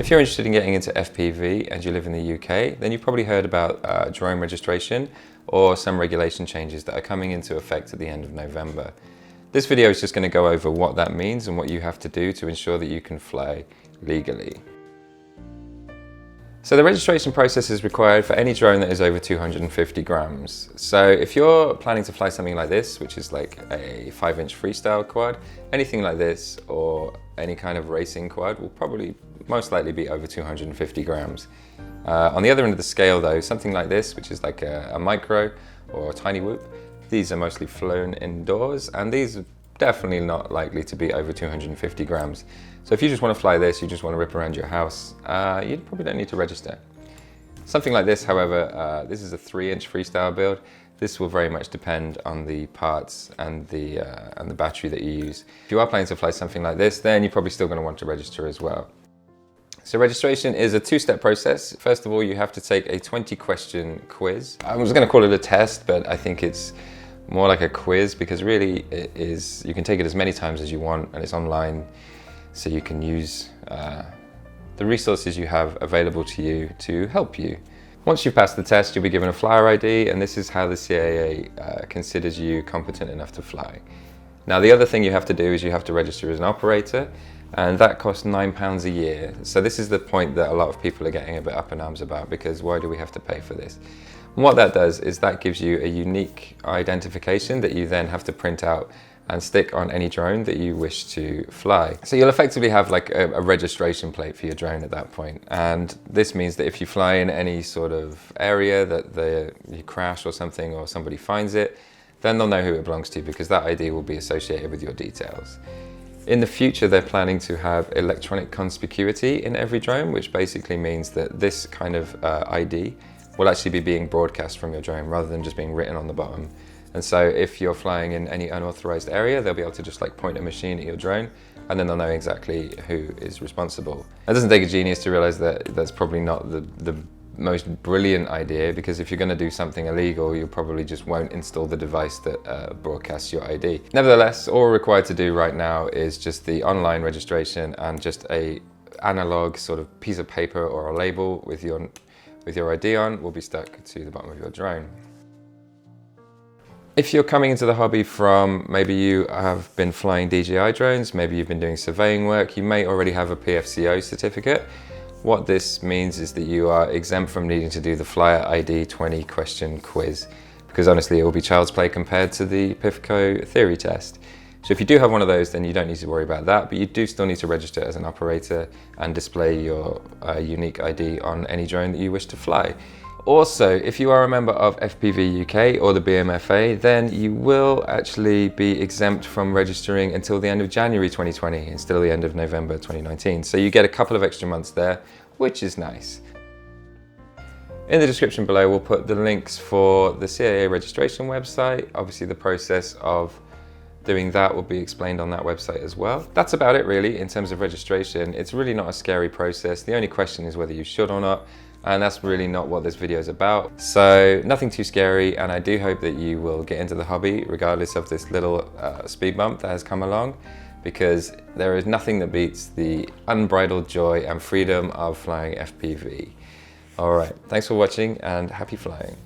If you're interested in getting into FPV and you live in the UK, then you've probably heard about drone registration or some regulation changes that are coming into effect at the end of November. This video is just going to go over what that means and what you have to do to ensure that you can fly legally. So the registration process is required for any drone that is over 250 grams. So if you're planning to fly something like this, which is like a 5-inch freestyle quad, anything like this or any kind of racing quad will probably most likely be over 250 grams. On the other end of the scale though, something like this, which is like a micro or a tiny whoop, these are mostly flown indoors and these are definitely not likely to be over 250 grams. So if you just want to fly this, you just want to rip around your house, you probably don't need to register. Something like this, however, this is a 3-inch freestyle build. This will very much depend on the parts and the battery that you use. If you are planning to fly something like this, then you're probably still going to want to register as well. So registration is a 2-step process. First of all, you have to take a 20-question quiz. I was going to call it a test, but I think it's more like a quiz because really it is, you can take it as many times as you want and it's online, so you can use the resources you have available to you to help you. Once you've passed the test, you'll be given a flyer ID, and this is how the CAA considers you competent enough to fly. Now the other thing you have to do is you have to register as an operator, and that costs £9 a year. So this is the point that a lot of people are getting a bit up in arms about, because why do we have to pay for this? And what that does is that gives you a unique identification that you then have to print out and stick on any drone that you wish to fly. So you'll effectively have like a registration plate for your drone at that point. And this means that if you fly in any sort of area that you crash or something, or somebody finds it, then they'll know who it belongs to because that ID will be associated with your details. In the future, they're planning to have electronic conspicuity in every drone, which basically means that this kind of ID will actually be being broadcast from your drone rather than just being written on the bottom. And so if you're flying in any unauthorized area, they'll be able to just like point a machine at your drone and then they'll know exactly who is responsible. It doesn't take a genius to realize that that's probably not the most brilliant idea, because if you're going to do something illegal, you probably just won't install the device that broadcasts your ID. Nevertheless, all we're required to do right now is just the online registration and just a analog sort of piece of paper or a label with your ID on will be stuck to the bottom of your drone. If you're coming into the hobby from, maybe you have been flying DJI drones, maybe you've been doing surveying work, you may already have a PFCO certificate. What this means is that you are exempt from needing to do the Flyer ID 20-question quiz, because honestly it will be child's play compared to the PFCO theory test. So if you do have one of those, then you don't need to worry about that, but you do still need to register as an operator and display your unique ID on any drone that you wish to fly. Also, if you are a member of FPV UK or the BMFA, then you will actually be exempt from registering until the end of January 2020 instead of the end of November 2019. So you get a couple of extra months there, which is nice. In the description below, we'll put the links for the CAA registration website. Obviously, the process of doing that will be explained on that website as well. That's about it really in terms of registration. It's really not a scary process. The only question is whether you should or not. And that's really not what this video is about. So nothing too scary, and I do hope that you will get into the hobby regardless of this little speed bump that has come along, because there is nothing that beats the unbridled joy and freedom of flying FPV. All right, thanks for watching and happy flying.